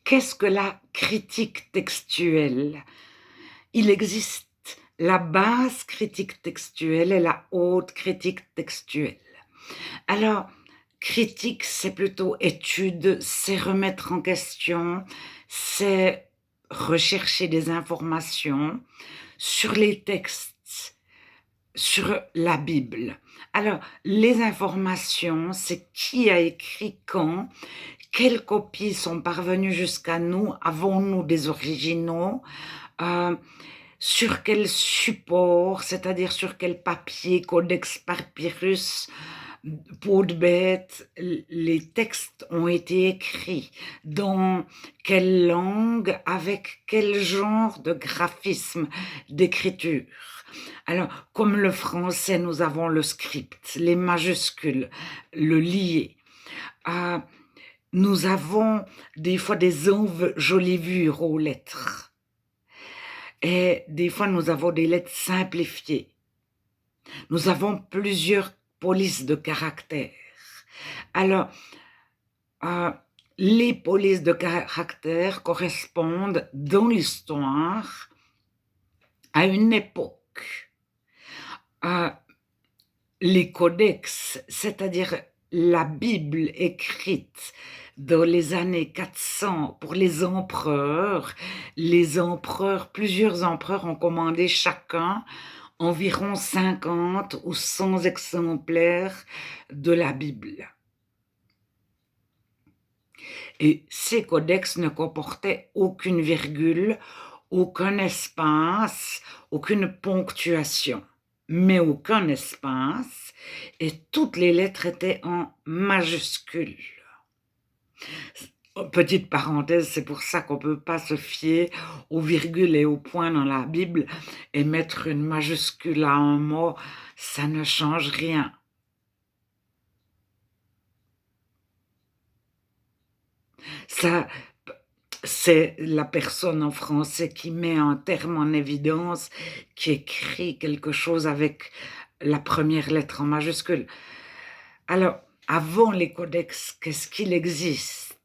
qu'est-ce que la critique textuelle? Il existe la basse critique textuelle et la haute critique textuelle. Alors, critique, c'est plutôt étude, c'est remettre en question, c'est rechercher des informations sur les textes, sur la Bible. Alors, les informations, c'est qui a écrit quand, quelles copies sont parvenues jusqu'à nous, avons-nous des originaux, euh, sur quel support, c'est-à-dire sur quel papier, codex, papyrus, peau de bête, les textes ont été écrits, dans quelle langue, avec quel genre de graphisme, d'écriture. Alors, comme le français, nous avons le script, les majuscules, le lié. Euh, Nous avons des fois des enjolivures aux lettres. Et des fois, nous avons des lettres simplifiées. Nous avons plusieurs polices de caractères. Alors, euh, les polices de caractères correspondent dans l'histoire à une époque. Les codex, c'est-à-dire la Bible écrite dans les années 400 pour les empereurs, plusieurs empereurs ont commandé chacun environ 50 ou 100 exemplaires de la Bible. Et ces codex ne comportaient aucune virgule, aucun espace, aucune ponctuation, mais aucun espace, et toutes les lettres étaient en majuscules. Petite parenthèse, c'est pour ça qu'on ne peut pas se fier aux virgules et aux points dans la Bible et mettre une majuscule à un mot, ça ne change rien. Ça, c'est la personne en français qui met un terme en évidence, qui écrit quelque chose avec la première lettre en majuscule. Alors, avant les codex, qu'est-ce qu'il existe?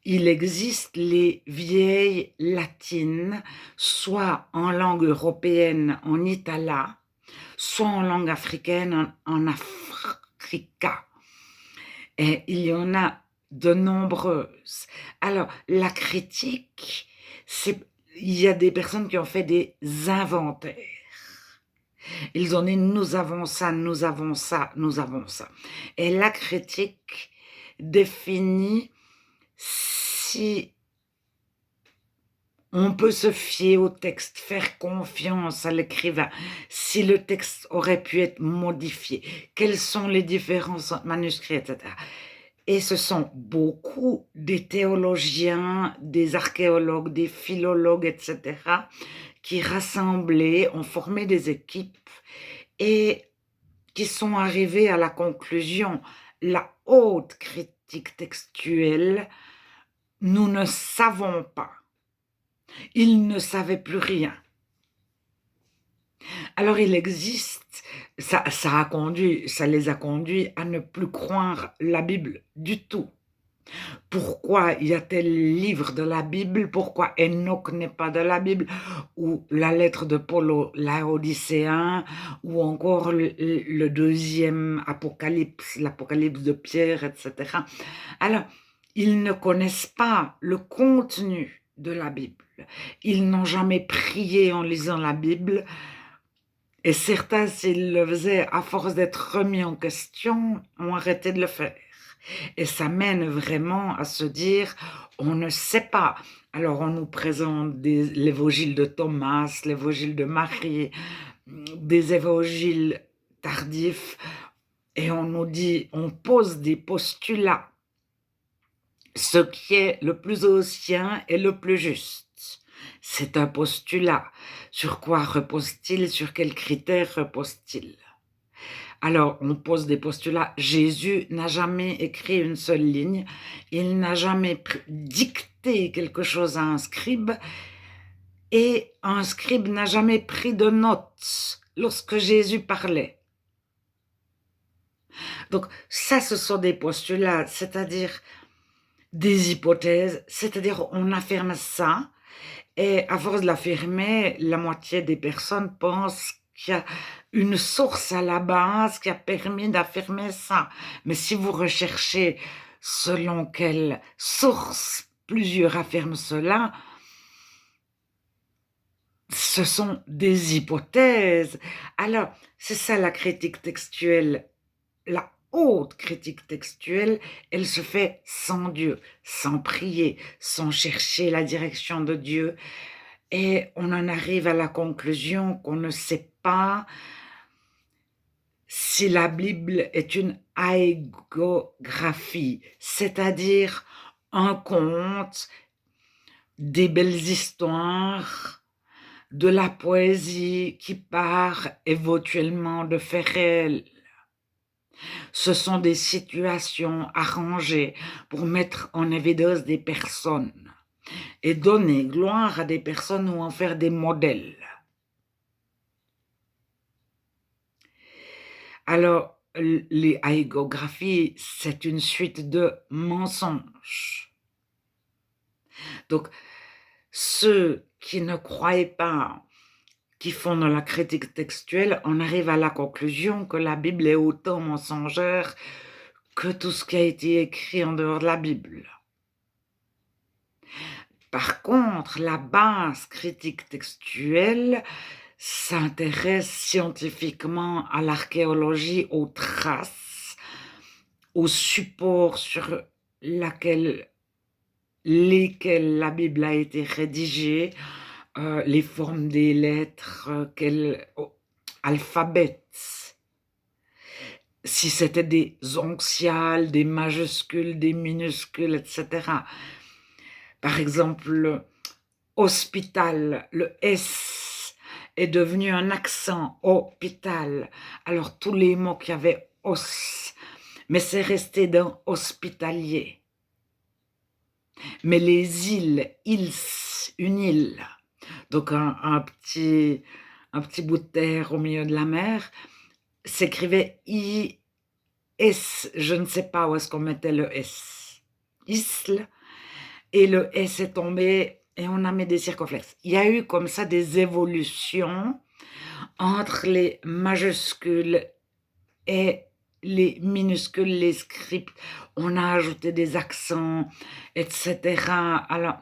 Il existe les vieilles latines, soit en langue européenne, en itala, soit en langue africaine, en africa. Et il y en a de nombreuses. Alors, la critique, il y a des personnes qui ont fait des inventaires. Ils ont dit, nous avons ça, nous avons ça, nous avons ça. Et la critique définit si on peut se fier au texte, faire confiance à l'écrivain, si le texte aurait pu être modifié, quelles sont les différences entre manuscrits, etc. Et ce sont beaucoup des théologiens, des archéologues, des philologues, etc., qui rassemblés ont formé des équipes et qui sont arrivés à la conclusion, la haute critique textuelle, nous ne savons pas. Ils ne savaient plus rien. Alors il existe, ça les a conduits à ne plus croire la Bible du tout. Pourquoi y a tel livre de la Bible? Pourquoi Enoch n'est pas de la Bible? Ou la lettre de Paul aux Laodicéens? Ou encore le deuxième Apocalypse, l'Apocalypse de Pierre, etc. Alors, ils ne connaissent pas le contenu de la Bible. Ils n'ont jamais prié en lisant la Bible. Et certains, s'ils le faisaient, à force d'être remis en question, ont arrêté de le faire. Et ça mène vraiment à se dire, on ne sait pas. Alors on nous présente l'évangile de Thomas, l'évangile de Marie, des évangiles tardifs, et on nous dit, on pose des postulats. Ce qui est le plus ancien est le plus juste. C'est un postulat. Sur quoi repose-t-il? Sur quels critères repose-t-il? Alors, on pose des postulats. Jésus n'a jamais écrit une seule ligne. Il n'a jamais dicté quelque chose à un scribe. Et un scribe n'a jamais pris de notes lorsque Jésus parlait. Donc, ça, ce sont des postulats. C'est-à-dire, des hypothèses, c'est-à-dire on affirme ça, et à force de l'affirmer, la moitié des personnes pensent qu'il y a une source à la base qui a permis d'affirmer ça. Mais si vous recherchez selon quelle source plusieurs affirment cela, ce sont des hypothèses. Alors, c'est ça la critique textuelle. La haute critique textuelle, elle se fait sans Dieu, sans prier, sans chercher la direction de Dieu. Et on en arrive à la conclusion qu'on ne sait pas si la Bible est une hagiographie, c'est-à-dire un conte, des belles histoires, de la poésie qui part éventuellement de faits réels. Ce sont des situations arrangées pour mettre en évidence des personnes et donner gloire à des personnes ou en faire des modèles. Alors, les hagiographies, c'est une suite de mensonges. Donc, ceux qui ne croyaient pas, qui font de la critique textuelle, on arrive à la conclusion que la Bible est autant mensongère que tout ce qui a été écrit en dehors de la Bible. Par contre, la base critique textuelle s'intéresse scientifiquement à l'archéologie, aux traces, aux supports sur lesquels la Bible a été rédigée, les formes des lettres, quel alphabet, si c'était des onciales, des majuscules, des minuscules, etc. Par exemple, hospital, le S est devenu un accent, hôpital. Alors tous les mots qui avaient os, mais c'est resté dans hospitalier. Mais les îles, ils, une île, donc un petit bout de terre au milieu de la mer, s'écrivait I-S, je ne sais pas où est-ce qu'on mettait le S. Isle, et le S est tombé et on a mis des circonflexes. Il y a eu comme ça des évolutions entre les majuscules et les minuscules, les scripts. On a ajouté des accents, etc. Alors,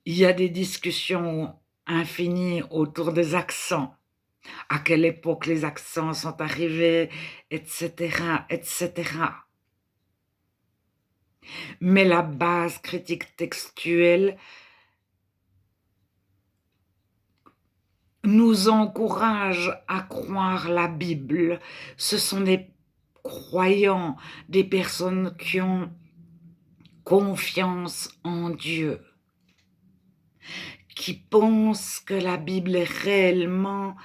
il y a des discussions infinies autour des accents. À quelle époque les accents sont arrivés, etc., etc. Mais la base critique textuelle nous encourage à croire la Bible. Ce sont des croyants, des personnes qui ont confiance en Dieu, qui pensent que la Bible est réellement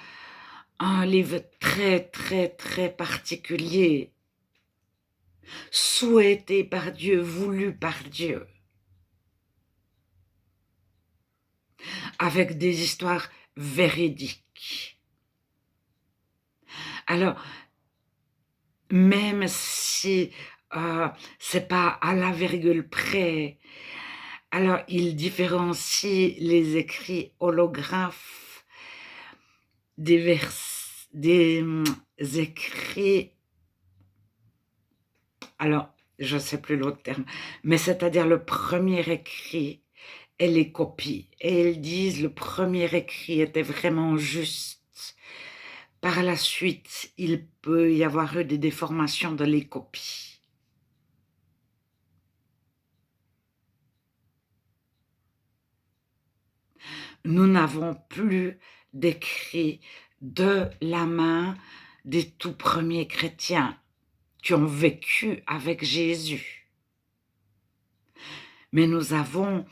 un livre très, très, très particulier, souhaité par Dieu, voulu par Dieu, avec des histoires véridiques. Alors, même si c'est pas à la virgule près, alors il différencie les écrits holographes des écrits, alors je ne sais plus l'autre terme, mais c'est-à-dire le premier écrit et les copies. Et ils disent le premier écrit était vraiment juste. Par la suite, il peut y avoir eu des déformations de les copies. Nous n'avons plus d'écrits de la main des tout premiers chrétiens qui ont vécu avec Jésus. Mais nous avons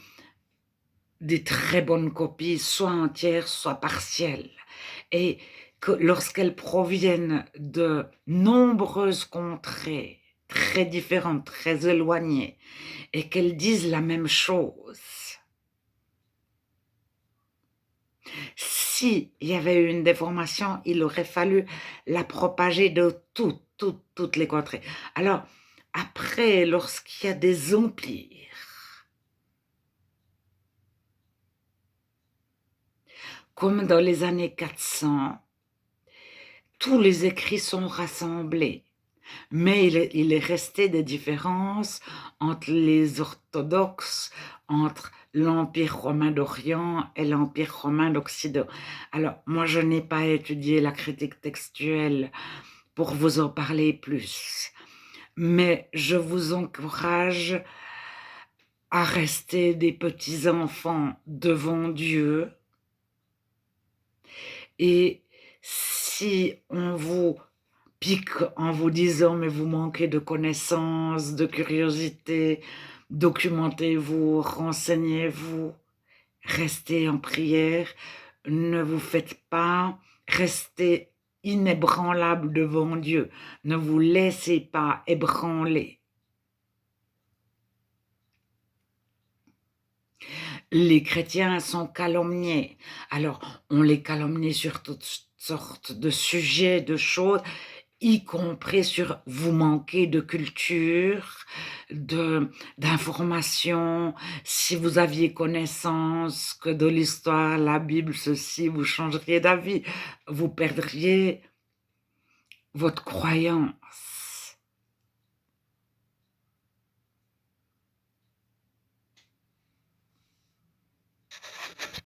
des très bonnes copies, soit entières, soit partielles. Et que lorsqu'elles proviennent de nombreuses contrées, très différentes, très éloignées, et qu'elles disent la même chose, s'il y avait eu une déformation, il aurait fallu la propager de toutes les contrées. Alors, Après, lorsqu'il y a des empires, comme dans les années 400, tous les écrits sont rassemblés. Mais il est resté des différences entre les orthodoxes, entre l'Empire romain d'Orient et l'Empire romain d'Occident. Alors, moi, je n'ai pas étudié la critique textuelle pour vous en parler plus, mais je vous encourage à rester des petits enfants devant Dieu, et si on vous pique en vous disant: «Mais vous manquez de connaissances, de curiosité, documentez-vous, renseignez-vous, restez en prière, ne vous faites pas, restez inébranlable devant Dieu, ne vous laissez pas ébranler». Les chrétiens sont calomniés. Alors, on les calomnie sur toutes sortes de sujets, de choses, y compris sur vous manquez de culture, d'information. Si vous aviez connaissance que de l'histoire, la Bible, ceci, vous changeriez d'avis, vous perdriez votre croyance.